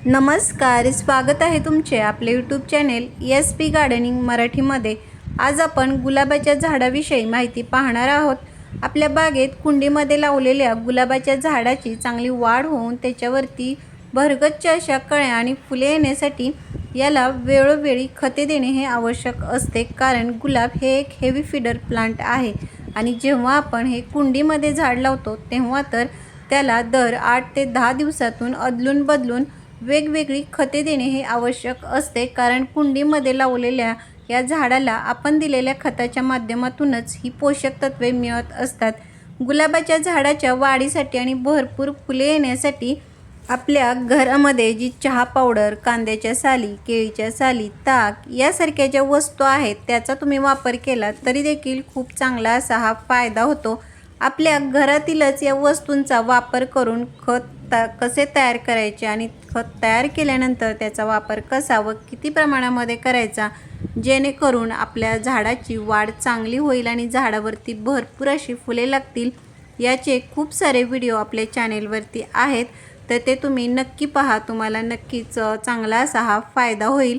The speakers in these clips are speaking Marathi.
नमस्कार, स्वागत आहे तुमचे आपले यूट्यूब चॅनेल SP गार्डनिंग मराठीमध्ये। आज आपण गुलाबाच्या झाडाविषयी माहिती पाहणार आहोत। आपल्या बागेत कुंडीमध्ये लावलेल्या गुलाबाच्या झाडाची चांगली वाढ होऊन त्याच्यावरती भरगच्च अशा कळ्या आणि फुले येण्यासाठी याला वेळोवेळी खते देणे हे आवश्यक असते, कारण गुलाब हे एक हेवी फीडर प्लांट आहे आणि जेव्हा आपण हे कुंडीमध्ये झाड लावतो तेव्हा तर त्याला दर 8 ते 10 दिवसातून अदलून बदलून वेगवेगळी खते देणे हे आवश्यक असते, कारण कुंडीमध्ये लावलेल्या या झाडाला आपण दिलेल्या खताच्या माध्यमातूनच ही पोषक तत्वे मिळत असतात। गुलाबाच्या झाडाच्या वाढीसाठी आणि भरपूर फुले येण्यासाठी आपल्या घरामध्ये जी चहा पावडर, कांद्याच्या साली, केळीच्या साली, ताक यासारख्या ज्या वस्तू आहेत त्याचा तुम्ही वापर केला तरी देखील खूप चांगला असा हा फायदा होतो। आपल्या घरातीलच या वस्तूंचा वापर करून खत कसे तयार करायचे आणि खत तयार केल्यानंतर त्याचा वापर कसा व किती प्रमाणामध्ये करायचा, जेणेकरून आपल्या झाडाची वाढ चांगली होईल आणि झाडावरती भरपूर अशी फुले लागतील, याचे खूप सारे व्हिडिओ आपल्या चॅनेलवरती आहेत, तर ते तुम्ही नक्की पहा। तुम्हाला नक्कीच चांगला असा हा फायदा होईल।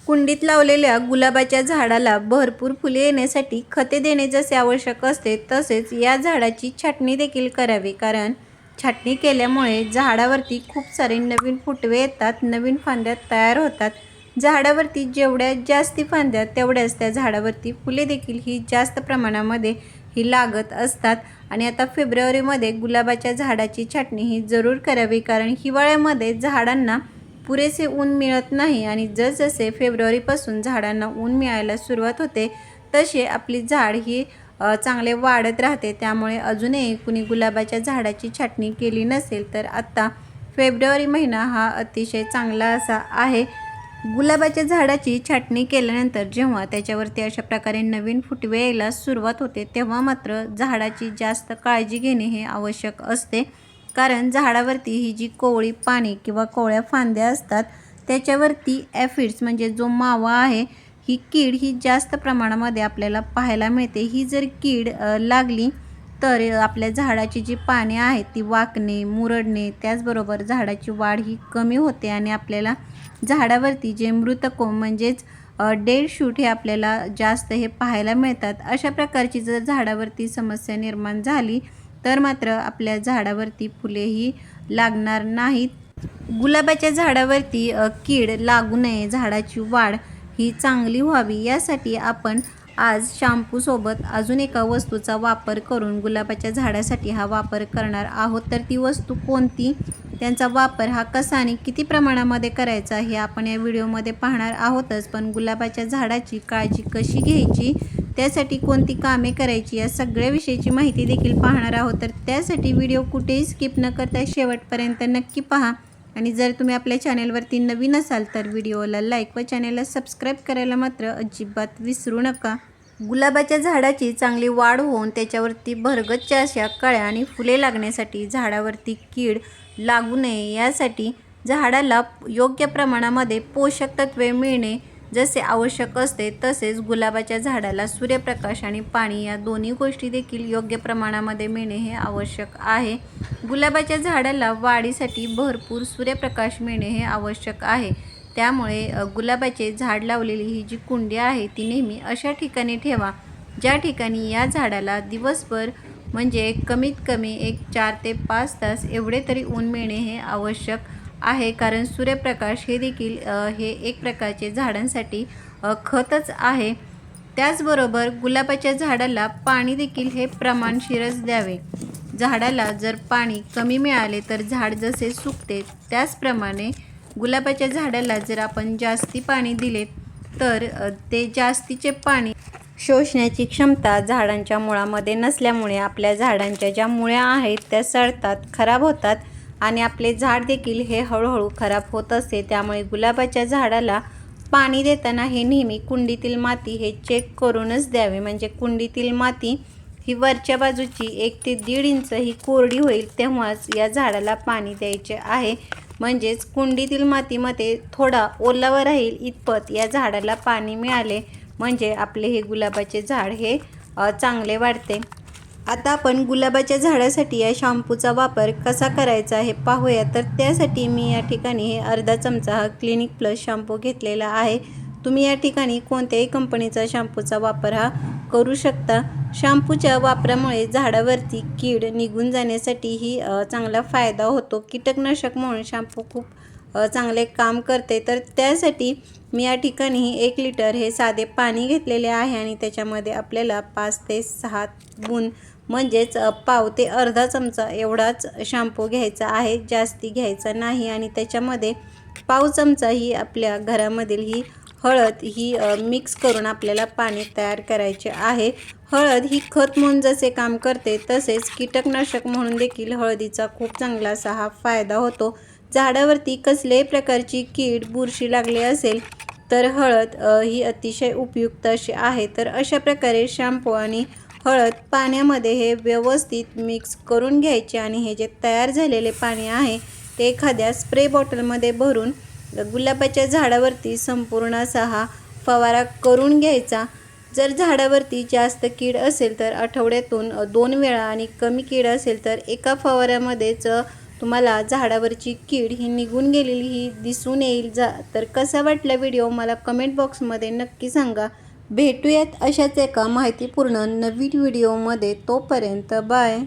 कुंडीत लावलेल्या गुलाबाच्या झाडाला भरपूर फुले येण्यासाठी खते देणे जसे आवश्यक असते तसेच या झाडाची छाटणी देखील करावी, कारण छाटणी केल्यामुळे झाडावरती खूप सारे नवीन फुटवे येतात, नवीन फांद्या तयार होतात। झाडावरती जेवढ्या जास्ती फांद्या तेवढ्याच त्या झाडावरती फुले देखील ही जास्त प्रमाणामध्ये ही लागत असतात। आणि आता फेब्रुवारीमध्ये गुलाबाच्या झाडाची छाटणी ही जरूर करावी, कारण हिवाळ्यामध्ये झाडांना पुरेसे ऊन मिळत नाही आणि जसजसे फेब्रुवारीपासून झाडांना ऊन मिळायला सुरुवात होते तसे आपली झाड ही चांगले वाढत राहते। त्यामुळे अजूनही कुणी गुलाबाच्या झाडाची छाटणी केली नसेल तर आता फेब्रुवारी महिना हा अतिशय चांगला असा आहे। गुलाबाच्या झाडाची छाटणी केल्यानंतर जेव्हा त्याच्यावरती अशा प्रकारे नवीन फुटवे यायला सुरुवात होते तेव्हा मात्र झाडाची जास्त काळजी घेणे हे आवश्यक असते, कारण झाडावरती ही जी कोवळी पाने किंवा कोवळ्या फांद्या असतात त्याच्यावरती ॲफिड्स म्हणजे जो मावा आहे, ही कीड ही जास्त प्रमाणामध्ये आपल्याला पाहायला मिळते। ही जर कीड लागली तर आपल्या झाडाची जी पाने आहेत ती वाकणे, मुरडणे, त्याचबरोबर झाडाची वाढ ही कमी होते आणि आपल्याला झाडावरती जे मृतकोम म्हणजेच डेड शूट हे आपल्याला जास्त हे पाहायला मिळतात। अशा प्रकारची जर झाडावरती समस्या निर्माण झाली तर मात्र आपल्या झाडावरती फुलेही लागणार नाहीत। गुलाबाच्या झाडावरती कीड लागू नये, झाडाची वाढ ही चांगली व्हावी यासाठी आपण आज शॅम्पूसोबत अजून एका वस्तूचा वापर करून गुलाबाच्या झाडासाठी हा वापर करणार आहोत। तर ती वस्तू कोणती, त्यांचा वापर हा कसा आणि किती प्रमाणामध्ये करायचा हे आपण या व्हिडिओमध्ये पाहणार आहोतच, पण गुलाबाच्या झाडाची काळजी कशी घ्यायची, त्यासाठी कोणती कामे करायची या सगळ्याविषयीची माहिती देखील पाहणार आहोत। तर त्यासाठी व्हिडिओ कुठेही स्किप न करता शेवटपर्यंत नक्की पहा आणि जर तुम्ही आपल्या चॅनेलवरती नवीन असाल तर व्हिडिओला लाईक व चॅनेलला सबस्क्राईब करायला मात्र अजिबात विसरू नका। गुलाबाच्या झाडाची चांगली वाढ होऊन त्याच्यावरती भरगच्च अशा कळ्या आणि फुले लागण्यासाठी, झाडावरती कीड लागू नये यासाठी झाडाला योग्य प्रमाणामध्ये पोषक तत्वे मिळणे जसे आवश्यक असते तसेच गुलाबाच्या झाडाला सूर्यप्रकाश आणि पाणी या दोन्ही गोष्टी देखील योग्य प्रमाणामध्ये मिळणे हे आवश्यक आहे। गुलाबाच्या झाडाला वाढीसाठी भरपूर सूर्यप्रकाश मिळणे हे आवश्यक आहे, त्यामुळे गुलाबाचे झाड लावलेली ही जी कुंडी आहे ती नेहमी अशा ठिकाणी ठेवा ज्या ठिकाणी या झाडाला दिवसभर म्हणजे कमीत कमी 4 ते 5 तास एवढे तरी ऊन मिळणे हे आवश्यक आहे, कारण सूर्यप्रकाश हे देखील हे एक प्रकारचे झाडांसाठी खतच आहे। त्याचबरोबर गुलाबाच्या झाडाला पाणी देखील हे प्रमाणशीरच द्यावे। झाडाला जर पाणी कमी मिळाले तर झाड जसे सुकते त्याचप्रमाणे गुलाबाच्या झाडाला जर आपण जास्ती पाणी दिले तर ते जास्तीचे पाणी शोषण्याची क्षमता झाडांच्या मुळामध्ये नसल्यामुळे आपल्या झाडांच्या ज्या मुळ्या आहेत त्या सडतात, खराब होतात आणि आपले झाड देखील हे हळूहळू खराब होत असते। त्यामुळे गुलाबाच्या झाडाला पाणी देताना हे नेहमी कुंडीतील माती हे चेक करूनच द्यावे, म्हणजे कुंडीतील माती ही वरच्या बाजूची 1 ते 1.5 इंच ही कोरडी होईल तेव्हाच या झाडाला पाणी द्यायचे आहे, म्हणजेच कुंडीतील मातीमध्ये थोडा ओलावा राहील इतपत या झाडाला पाणी मिळाले म्हणजे आपले हे गुलाबाचे झाड हे चांगले वाढते। आता आपण गुलाबाच्या झाडासाठी या शॅम्पूचा वापर कसा करायचा हे पाहूया। तर त्यासाठी मी या ठिकाणी हे अर्धा चमचा हा क्लिनिक प्लस शॅम्पू घेतलेला आहे। तुम्ही या ठिकाणी कोणत्याही कंपनीचा शॅम्पूचा वापर हा करू शकता। शॅम्पूच्या वापरामुळे झाडावरती कीड निघून जाण्यासाठीही चांगला फायदा होतो। कीटकनाशक म्हणून शॅम्पू खूप चांगले काम करते। तर त्यासाठी मी या ठिकाणी 1 लिटर हे साधे पाणी घेतलेले आहे आणि त्याच्यामध्ये आपल्याला 5 ते 6 बूंद म्हणजेच पाव ते अर्धा चमचा एवढाच शॅम्पू घ्यायचा आहे, जास्ती घ्यायचा नाही। आणि त्याच्यामध्ये पाव चमचा ही आपल्या घरामधील ही हळद ही मिक्स करून आपल्याला पाणी तयार करायचे आहे। हळद ही खत म्हणून जसे काम करते तसेच कीटकनाशक म्हणून देखील हळदीचा खूप चांगला असा हा फायदा होतो। झाडावरती कसल्याही प्रकारची कीड बुरशी लागली असेल तर हळद ही अतिशय उपयुक्त अशी आहे। तर अशा प्रकारे शॅम्पू आणि हळद पाण्यामध्ये हे व्यवस्थित मिक्स करून घ्यायचे आणि हे जे तयार झालेले पाणी आहे ते एखाद्या स्प्रे बॉटलमध्ये भरून गुलाबाच्या झाडावरती संपूर्ण असा हा फवारा करून घ्यायचा। जर झाडावरती जास्त कीड असेल तर आठवड्यातून 2 वेळा आणि कमी कीड असेल तर एका फवाऱ्यामध्येच तुम्हाला झाडावरची कीड ही निघून गेलेली ही दिसून येईल। तर कसा वाटला व्हिडिओ मला कमेंट बॉक्समध्ये नक्की सांगा। भेटूयात अशाच एका माहितीपूर्ण नवीन व्हिडिओमध्ये, तोपर्यंत बाय।